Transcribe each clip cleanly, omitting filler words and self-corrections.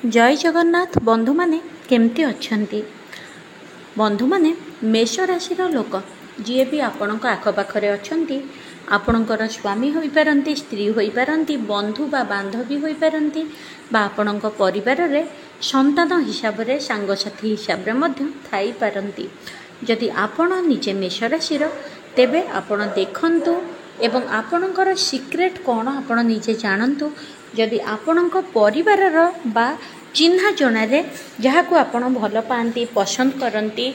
जय जगन्नाथ बंधु माने केमती अच्छंती बंधु माने मेष राशि लोक जी भी आपण आखपाखे अच्छी आपणकर स्वामी हो पारती स्त्री हो पारती बंधु बा बांधवी हो पारती बा आपण परिवार रे संतान हिसाब से सांगसाथी हिसाब से थी पारती जदि आपण निजे मेष राशि तेबे आपण देखंतु एवं आपणकर सिक्रेट कौन आपण निजे जानतु जदि आपणक परिवार बा चिन्हा जनारे जहाँ को आपण भल पाती पसंद करती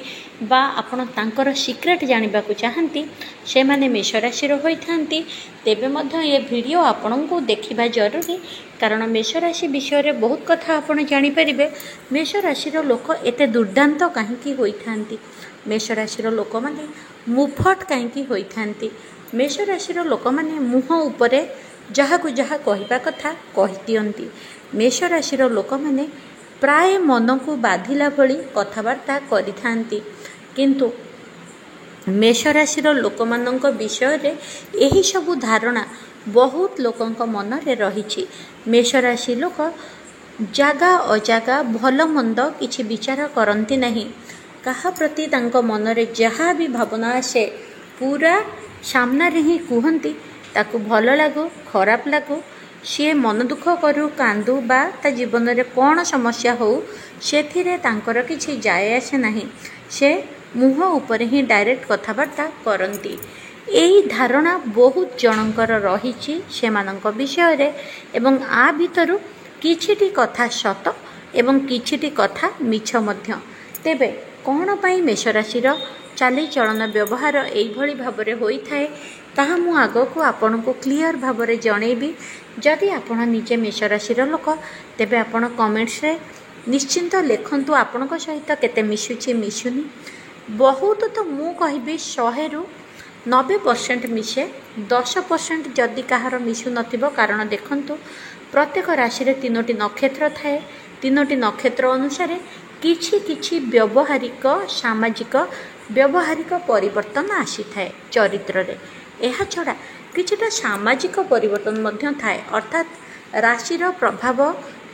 बा आपण तांकर सिक्रेट जानवा चाहती से माने मेष राशि होइथांती तेबे मध्य ये वीडियो आपण को देखिबा जरूरी कारण मेष राशि विषय रे बहुत कथा आपण जानि परिबे। मेष राशि लोक एते दुर्दांत काहेकि होइथांती मेष राशि लोक माने मुफट काहेकि होइथांती मेष राशि लोक माने मुह उपरे जहाँ को जहाँ कहवा कथा कहि दियंती मेष राशि लोक माने प्राय मन को बाधिला भली कथबार्ता करिथांती किंतु मेष राशि लोक मानक विषय रे एही सबु धारणा बहुत लोकंक मन रे रहिछि। मेष राशि लोक जागा अजागा भल मंद किछि विचार करंती नहीं कहा प्रति तांक मन रे जहाँ भी भावना आसे पूरा सामना रे ही कुहंती ताकू भल लागू खराब लागू सी मन दुख करू कांदू बा ता जीवन रे कौन समस्या हो से तांकर किछि जाए आसे नहीं से मुह ऊपर ही डायरेक्ट कथबार्ता करती यही धारणा बहुत जनकर रही से विषय रे एवं आ भितरु किछिटी कथा सत एवं किछिटी कथा मिछ मध्य तेबे कौन पाई मेष राशि चाली चलन व्यवहार यही भाव में होता है ताहा मु आग को आपण को क्लीयर भाव में जनइबी जदि आपण निजे मेष राशि लोक तेबे आपण कमेंट्स रे निश्चिंत लिखंतु आपण सहित केते मिशुची मिशुनी बहुत तो मु कहबी 100 रु 90% मिसे 10% जदि कहार मिशु नथिबो कारण देखंतु प्रत्येक राशि रे 3टी नक्षत्र थाए 3टी नक्षत्र अनुसार किछि किछि व्यवहारिक सामाजिक व्यवहारिक परिवर्तन आसी थाए चरित्र रे एहा छड़ा किछिटा सामाजिक परिवर्तन मध्य थाए अर्थात राशिर प्रभाव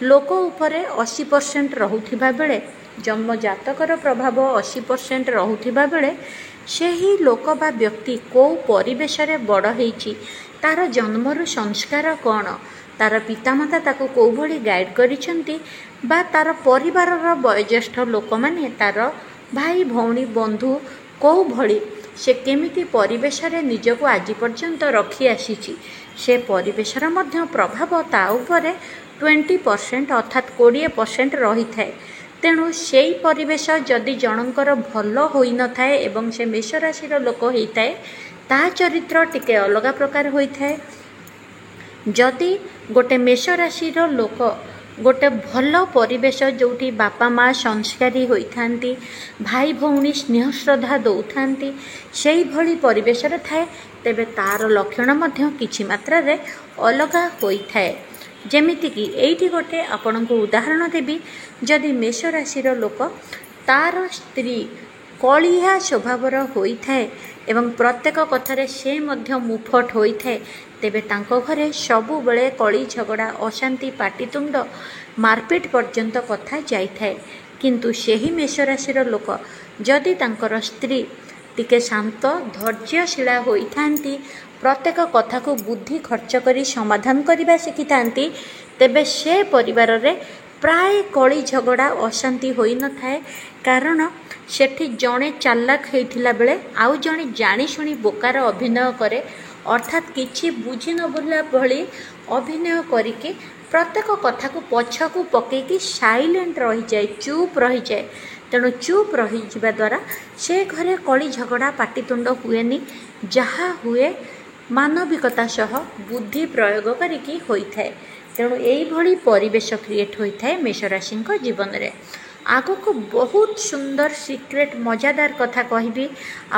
लोक उपरे 80% रहुथिबा बेले जन्म जातकर प्रभाव 80% रहुथिबा बेले सेही लोक बा व्यक्ति को परिवेश रे बड़ हेछि तार जन्मरु संस्कार कौन तार पितामाता ताको को भली गाइड करिसंती बा तार परिवार वयोज्येष्ठ लोक माने तार भाई भौणी बंधु को भली से केमिति परिवेश रे निजको आज पर्यंत रखी आसीछि से परिवेशर मध्य प्रभाव ता उपरे 20% अर्थात 20% रही थाए तेणु से परिवेश जदि जनकर भल होई न थाए एवं से मेष राशि लोक होता है ता चरित्र टिके अलग प्रकार होता है जदि गोटे मेष राशि लोक गोटे भल परिवेश जोटी बापा माँ संस्कारी होइथांती भाई भौणी स्नेह श्रद्धा दौथांती सेही भली परिवेश थाए तेबे तार लक्षण मध्य किछि मात्रा रे अलगा होइथाए जेमिति कि एइठी गोटे आपण को उदाहरण देबी जदि मेष राशि लोक तार स्त्री कलिहा स्वभावर होइथाए एवं प्रत्येक कथारे से मध्य मुफट होइथाए तेबे तांको घरे सबु बेले कली झगड़ा अशांति पाटितुंड मारपीट पर्यंत कथा जाइथाए किंतु सेही मेष राशि लोक जदि तांकर स्त्री टिके शांत धैर्यशीला होइथांती प्रत्येक कथा को बुद्धि खर्च करी समाधान करबा शिखिथांती तेबे से परिवार रे प्राय कली झगड़ा अशांति होई न थाए कारण सेठी जणे चालाक हेइथिला बेले आउ जणे जानी शुणी बोकार अभिनय करे अर्थात किछि बुझी न बुझला भली अभिनय करिके प्रत्येक कथा को पछ को पकेकी साइलेंट रही जाए चुप रही जाए तेणु चुप रही जिबा द्वारा से घरे कली झगड़ा पाटितुंड हुएनी जहाँ हुए मानविकता सह बुद्धि प्रयोग करिकी होइथाए तेणु एई भली परिवेश क्रिएट होइथाए मेष राशि जीवन रे आग को बहुत सुंदर सिक्रेट मजादार कथा कहबी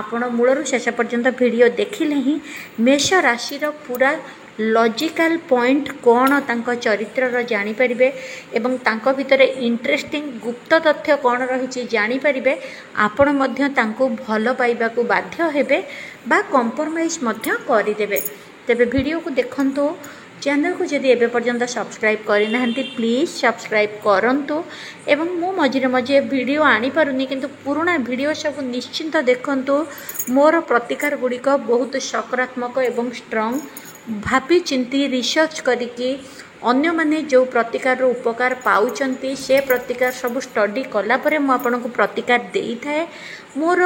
आपण मूलरू शेष पर्यंत वीडियो देखिले ही मेष राशि पूरा लॉजिकल पॉइंट कौन तांको चरित्र जानी परिबे एवं तांको भितरे इंटरेस्टिंग गुप्त तथ्य कौन रही जानी परिबे आपण मध्य तांको भल पाइबा को बाध्य हेबे बा कंप्रोमाइज मध्य करिदेबे तेबे वीडियो को देखंतु चैनल को जदि एबे पर्यंत सब्सक्राइब करना प्लीज सब्सक्राइब करंतु एवं मो मझे मझे वीडियो आनी पारुनी किंतु पुराना वीडियो सब निश्चिंत देखंतु मोर प्रतिकार गुड़िक बहुत सकारात्मक एवं स्ट्रॉन्ग भाभी चिंती रिसर्च करिकी अन्य माने जो प्रतिकार उपकार पाउचंती से प्रतिकार सब स्टडी कला परे मु आपनको प्रतिकार देई थाए। मोर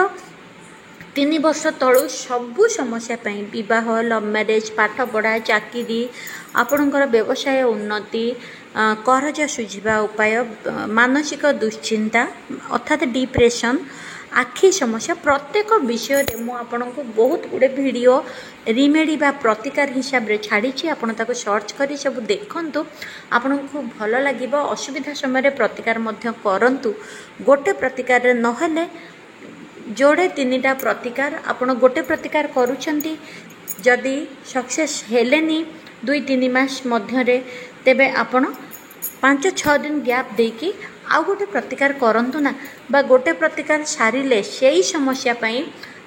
3 वर्ष तलू सबू समस्या बहुत लव मैरेज पाठ पढ़ा चाकरी आपणकर व्यवसाय उन्नति करज सुझा उपाय मानसिक दुश्चिंता अर्थात डिप्रेशन आखि समस्या प्रत्येक विषय में आपको बहुत गुड़े वीडियो रिमेडी बा प्रतिकार हिसाब से छाड़ी आपड़ ताको सर्च कर सब देखंतु आपको भल लगे असुविधा समय प्रतिकार करंतु गोटे प्रतिकार नहेले जोड़े 3टा प्रतिकार आपण गोटे प्रतिकार करूछंती जदि सक्सेस हेलेनी 2-3 मास मध्यरे तेबे आपण 5-6 दिन गैप देकी आउ गोटे प्रतिकार करंतु ना बा गोटे प्रतिकार सारिले सेही समस्या पई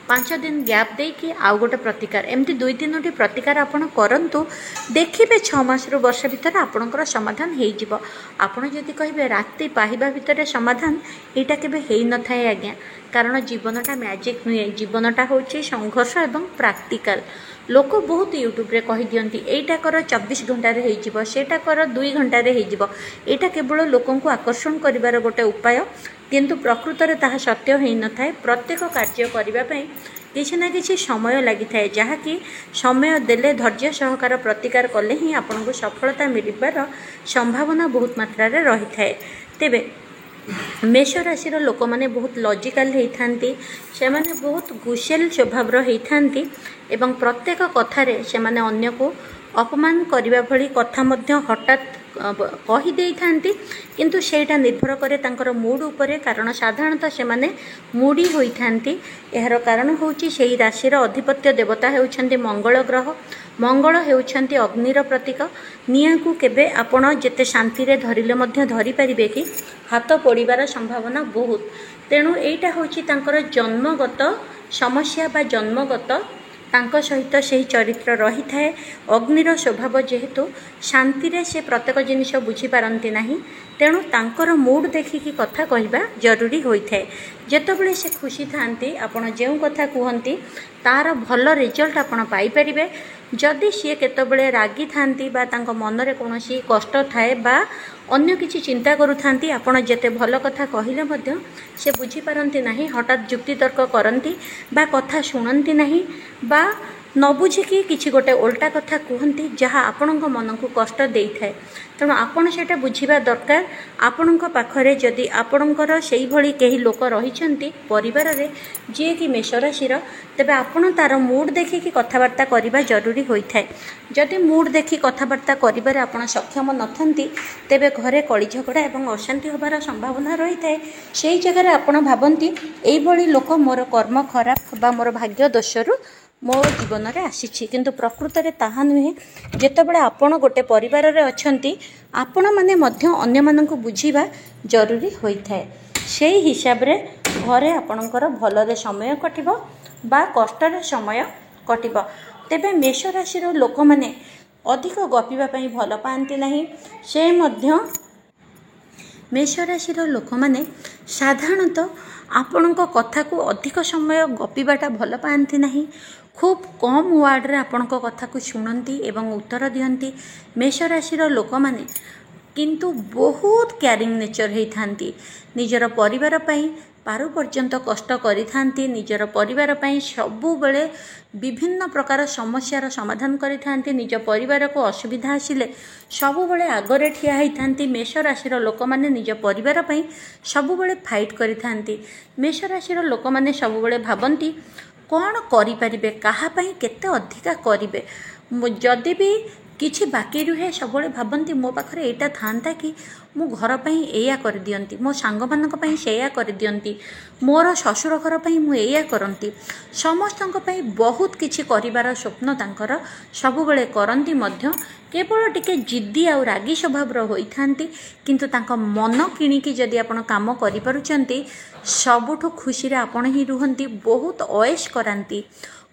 5 दिन गैप देकी आउ गोटे प्रतिकार एमती 2-3टी प्रतिकार आपण करंतु देखिबे 6 मास रु वर्ष भीतर आपणकर समाधान हेई जिवो। आपण जदि कहिबे राति पाहिबा भीतर समाधान एटा केबे हेई न थाए आज्ञा कारण जीवनटा मैजिक नुहे जीवनटा होची संघर्ष एवं प्रैक्टिकल लोक बहुत यूट्यूब रे कहि दियंती एटा कर 24 घंटा रे हेई जिवो सेटा कर 2 घंटा रे हेई जिवो एटा केवल लोकन को आकर्षण करिवार गोटे उपाय किंतु प्रकृत रे ताहा सत्य हेई न थाए। प्रत्येक कार्य करिबा पई किछि ना किछि समय लागि थाए जहाँकि समय देले धैर्य सहकार प्रतिकार कले ही आपनको सफलता मिलिबार संभावना बहुत मात्रा रे रही थाए। तेबे मेष राशि लोक मैंने बहुत लॉजिकल होती से माने बहुत गुसेल स्वभाव होती एवं प्रत्येक कथारे से माने अन्य को अपमान करने भली कथा मध्य हठात कहीदे था किंतु सेटा निर्भर करे तांकर मूड उपरे कारण साधारणतः से माने मूडी होइथांती। एहर कारण होची सेही राशि अधिपत्य देवता हेउछंती मंगल ग्रह। मंगल हेउछंती अग्निर प्रतीक। निया को केबे आपण जेते शांति रे धरिले मध्य धरि परिबे कि हाथ पड़िबार संभावना बहुत। तेणु एटा होची तांकर जन्मगत समस्या बा जन्मगत तांको सहित से चरित्र रही थाए। अग्निर स्वभाव जेहेतु शांति रे से प्रत्येक जिनिस बुझी पारंती नाही तेणु तांकर मूड देखिकी कथा कहवा जरूरी होइथाए। जेतबेले से खुशी थांती आपण जेउ कथा कहंती तार भल रिजल्ट आपण पाई परिबे। जदि सी केतबेले रागी थांती बा तांको मनरे कोनोसी कष्ट थाए बा अन्य किछि चिंता करूथांती आपण जेते भल कथा कहिले मध्य से बुझी पारंती नाही हठात जुक्ति तर्क करंती बा कथा शुणंती नाही बा न बुझिकी किछि गोटे उल्टा कथा कहती जहाँ आपण मन को कष्ट दे थाए। तेणु आपण सेटा बुझिबा दरकार। आपण पाखरे जदि आपणकर सेही भली केही लोक रहिछंती परिवार रे जे कि मेष राशि तेबे आपण तार मूड देखिकी कथबार्ता करबा जरूरी होइथाए। जदि मूड देखि कथबार्ता करिबारे आपण सक्षम नथंती तेबे घरे कଳି झगड़ा एवं अशांति होबार संभावना रही थाए। सेही जगह आपण भाबंती एई भली लोक मोर कर्म खराब बा मोर भाग्य दोषरु मो जीवन में आसी किंतु प्रकृत में ताहा नुहे। जेतेबेले आपण गोटे परिवार रे अछंती आपण माने मध्य अन्य माननकु बुझीबा जरूरी होइथाए। सेही हिसाब रे घरे आपणकर भलरे समय कटिबो बा कष्टर समय कटिबो। तेबे मेष राशि लोक माने अधिक गपिबा पई भल पांती नाही। से मध्य मेष राशि लोक माने साधारणतः आपणक कथा को अधिक समय गपिबाटा भल पांती नाही। खूब कम वार्ड रे आपणक कथा को शुणती एवं उत्तर दियंती। मेष राशि लोक माने किंतु बहुत केयरिंग नेचर होती निजर परिवार पई पारु पर्यंत कष्ट करिथांती। निजर परिवार पई सबु बेले विभिन्न प्रकार समस्यार समाधान करिथांती। निज परिवार को असुविधा आसिले सबु बेले आगरे ठिया होइथांती। मेष राशि लोक माने निज परिवार पई सबु बेले फाइट करिथांती। मेष राशि लोक माने सबु बेले भाबंती कौन करिपारिबे काहा पई केते अधिका करिबे। जदि भी किछि बाकी रुहे सबले भाबंती मो पाखरे एटा थांता कि मो घर पई एया कर दियंती मो सांग मानक पई सेया कर दियंती मोर ससुर घर पई मु एया करंती। समस्तक पई बहुत किछि करिवार स्वप्न तांकर सब बेले करंती मध्य केवल टिके जिद्दी आ रागी स्वभाव होइथांती। किंतु तांक मन किणिकी जदि आपण काम करि पारुचंती सबुठु खुशी रे आपण ही रुहंती। बहुत अयश करांती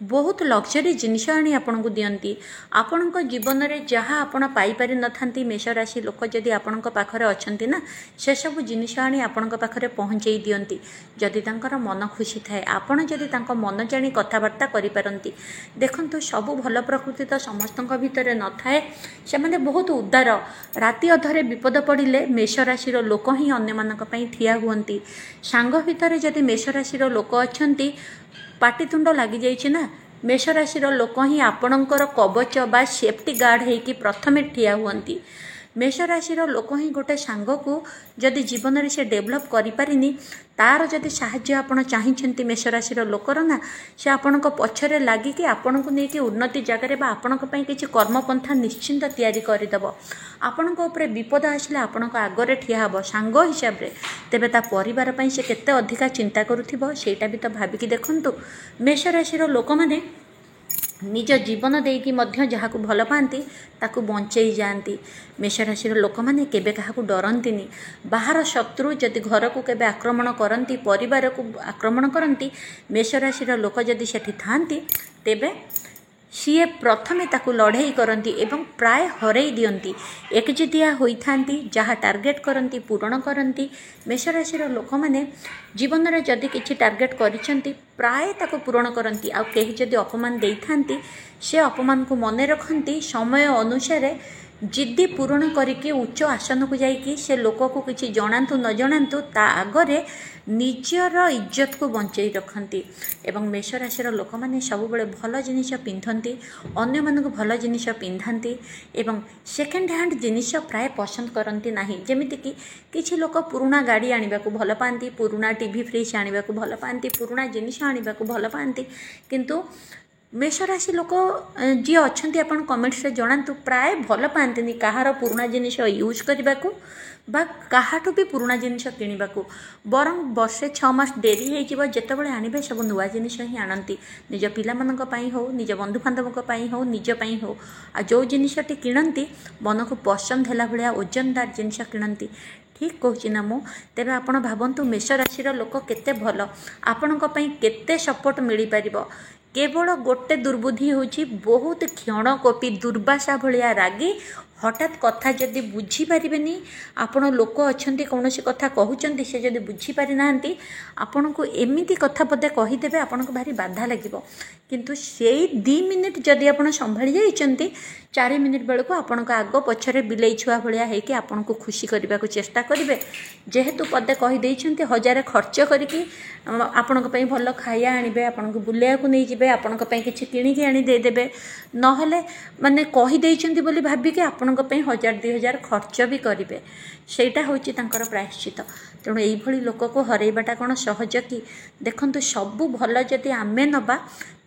बहुत लग्जरी जिनिस आनी आपन को दियंती आपण जीवन में जहाँ आपण पाइपारि नथांती मेष राशि लोक जदि आपण पाखरे अछंती ना से सब जिनिस आनी आपण पाखरे पहुँचाई दियंती जदि तांकर मन खुशी थाए आपण जदि तांको मन जानी कथबार्ता करि पारंती। देखंतु सब भल प्रकृति तो समस्तक भितर न थाए से माने बहुत उदार राति अधरे विपद पड़िले मेष राशि लोक ही अन्य मानक पई ठिया हुअंती। सांग भितर जदि मेष राशि लोक अछंती पाटितुंड लगी जाइए ना मेष राशि लोक ही आपणकर कवच बा सेफ्टी गार्ड होकि प्रथमे ठिया हुअंती। मेष राशि लोक ही गोटे सांग को जदि जीवन में से डेभलप करिपारिनी तार जदि साहाय्य आपण चाहिए मेष राशि लोकर ना से आपण पछरे लगिकी आपण को लेकिन उन्नति जगार बा आपण किसी कर्मपंथा निश्चिंत तैयारी करदेव। आपण विपद आसले आपण आगरे ठिया हम सांग हिसाब से तेबे ता परिवार पई से केते अधिका चिंता करुथिबो सेटा भी तो भाविकी देखंतु। मेष राशि लोक माने निज जीवन देकी मध्य जहाँ को भल पाती ताकू बंचई जाती। मेष राशि लोक मैंने केबे काहाकू डरंतीनी बाहर शत्रु जदि घर को केबे आक्रमण करती परिवार को आक्रमण करती मेष राशि लोक जदि सेठी थांती तेबे सीए प्रथमे ताकू लड़ाई करती एवं प्राय हरई दियंती एकजिदिया होइथांती जहाँ टार्गेट करती पूरण करती। मेष राशि लोक मैंने जीवन में जदि किसी टार्गेट करिसेंती प्राय ताकू पूरण करती आ कहीं जदि अपमान देइथांती से अपमान को मने रखती समय अनुसार जिद्दी पूरण करके उच्च आसन को जाइकी से लोक को किसी जनातु न जनातु ता आगरे निजर इज्जत को बंचई रखती। एवं मेष राशि लोक मैंने सब बड़े भल जिनिस पिंधती अन्य मानक भल जिनिस पिंधाती एवं सेकेंड हैंड जिनिस प्राय पसंद करती नहीं। जमीती कि किसी लोक पुराणा गाड़ी आने को भल पाती पुराणा टीवी फ्रिज आने को भल पाती पुराणा जिनिस आने को भल पाती किंतु मेष राशि लोक जी अच्छा आप कमेंट्स जनातु प्राय भल पाती कहार पुराणा जिनिस यूज करने को बा काहाठू भी पुराणा जिनिस किणवा को बरं वर्षे 6 मास डेरी हो जितेबाला आने सब नुआ जिनिस ही आणती निज पाई हो निज बंधु बांधव हो निजपाई हो आ जो जिनिसटी किणती मन को पसंद है भाया ओजनदार जिनिस किणती। ठीक कहूँ ना मु तेरे आपण भावतु मेष राशि लोक केते भल आपण केते सपोर्ट मिल पार केवल गोटे दुर्बुद्धि होची बहुत क्षणकोपी दुर्वासा भलिया रागी हठात कथा जदि बुझीपारे आपण लोक अच्छा कौन कथा कहते से जब बुझीपारि ना आपण को एमती कथा पदे कहीदेवे आपण को भारी बाधा लगे किंतु से 2 मिनिट जदि आप संभाली जाइए 4 मिनिट बेलू आपण आग पछरे बिलई छुआ भाया होकि आपण को खुशी करने को चेष्टा करेंगे जेहेतु पदे कहीदे 1000 खर्च करके आपण भल खाया आने आपन को बुलाया को नहीं जाए आपण किसी किणिकी आनी देदेवे नहले माने कहीदे बोली भाविकी आपण 1000-2000 खर्च भी करेंगे सेटा हूँ प्रायश्चित। तेणु यही लोक को हरैबाटा कौन सहज कि देखंतु सबू भल जदि आमे नबा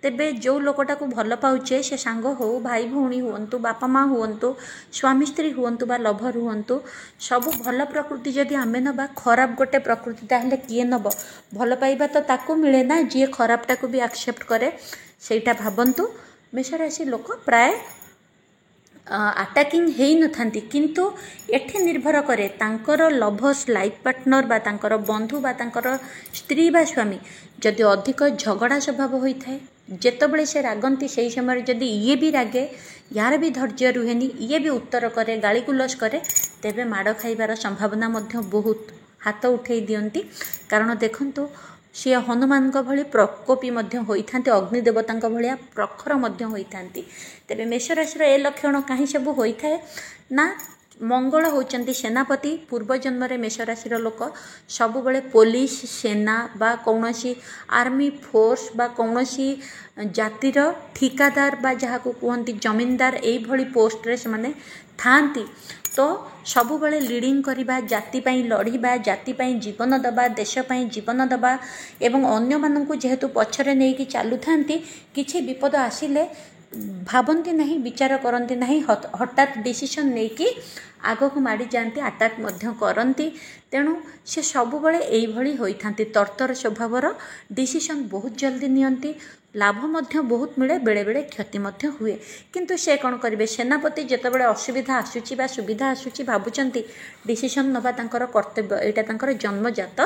तेबे जो लोकटा को भल पाउचे से सांग हो भाई भौणी हुंतु बापा माँ हुंतु स्वामी स्त्री हुंतु बा लभर हुंतु सब भल प्रकृति जदि आमे नबा खराब गोटे प्रकृति ताहले किए नब भल पाइबा तो ताको मिले ना जी खराबटा को भी एक्सेप्ट करे सेटा भावंतु। मेष राशि लोक प्राय अटैकिंग है न थांती किंतु एठे निर्भर करे तांकर लभर्स लाइफ पार्टनर बा तांकर बंधु बा तांकर स्त्री बा स्वामी जदि अधिक झगड़ा स्वभाव होता है जेतबेले से रागंती से समय जदि ये भी रागे यार भी धैर्य रुहेनी ये भी उत्तर करे गाली गुलस करे तेबे माड़ खाइबार संभावना मध्य बहुत हाथ उठे दियंती। कारण देखंतु सी हनुमान भली प्रकोपी होइथांती अग्निदेवता भाया प्रखर होइथांती। तेबे मेष राशि ए लक्षण कहीं सब होता है ना मंगल होचंती सेनापति पूर्व जन्म रे मेष राशि लोक सबुबले पुलिस सेना बा कौनसी आर्मी फोर्स बा कौनसी जातिर ठिकादार बा जहाँ को कहती जमींदार यही भली पोस्ट रे से माने थांती तो सबुबले लीडिंग करवा जाति पाई लड़िबा जाति पाई जीवन दबा देश पाई जीवन दबा एवं अन्य मानक जेहेतु पछरे नहीं कि चलु थांती किछि विपद आसिले भावती नहीं विचार करती नहीं हठात डिसीजन नहीं कि आग को माड़ी जाती अटैक करती। तेणु से सबुबले यही होइथांती तरतर स्वभावर डिसीजन बहुत जल्दी नियंती लाभ मध्य बहुत मिले बेले बेले क्षति मध्य हुए किंतु से कौन करेंगे सेनापति जितेबाला असुविधा आसूची बा सुविधा आसूची भावुंट डिसीजन नवा तांकर कर्तव्य यहाँ तांकर जन्मजात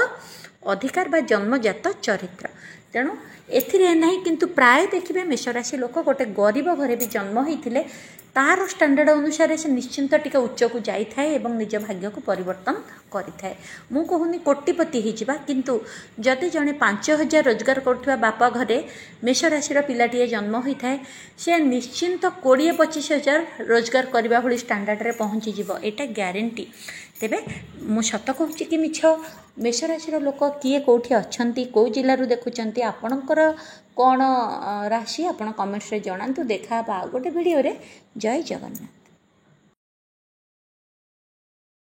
ଅଧିକାର ବା ଜନ୍ମଜାତ ଚରିତ୍ର। ତେଣୁ ଏଥିରେ ନାହିଁ, କିନ୍ତୁ ପ୍ରାୟ ଦେଖିବେ ମେଷରାଶି ଲୋକ ଗୋଟେ ଗରିବ ଘରେ ବି ଜନ୍ମ ହୋଇଥିଲେ ତାହାର ଷ୍ଟାଣ୍ଡାର୍ଡ଼ ଅନୁସାରେ ସେ ନିଶ୍ଚିନ୍ତ ଟିକେ ଉଚ୍ଚକୁ ଯାଇଥାଏ ଏବଂ ନିଜ ଭାଗ୍ୟକୁ ପରିବର୍ତ୍ତନ କରିଥାଏ। ମୁଁ କହୁନି କୋଟିପତି ହେଇଯିବା, କିନ୍ତୁ ଯଦି ଜଣେ 5,000 ରୋଜଗାର କରୁଥିବା ବାପା ଘରେ ମେଷରାଶିର ପିଲାଟିଏ ଜନ୍ମ ହୋଇଥାଏ, ସେ ନିଶ୍ଚିନ୍ତ 20-25,000 ରୋଜଗାର କରିବା ଭଳି ଷ୍ଟାଣ୍ଡାର୍ଡ଼ରେ ପହଞ୍ଚିଯିବ, ଏଇଟା ଗ୍ୟାରେଣ୍ଟି। ତେବେ ମୁଁ ସତ କହୁଛି କି ମିଛ, ମେଷରାଶିର ଲୋକ କିଏ କେଉଁଠି ଅଛନ୍ତି, କେଉଁ ଜିଲ୍ଲାରୁ ଦେଖୁଛନ୍ତି, ଆପଣଙ୍କର କ'ଣ ରାଶି, ଆପଣ କମେଣ୍ଟରେ ଜଣାନ୍ତୁ। ଦେଖା ହେବା ଆଉ ଗୋଟେ ଭିଡ଼ିଓରେ। ଜୟ ଜଗନ୍ନାଥ।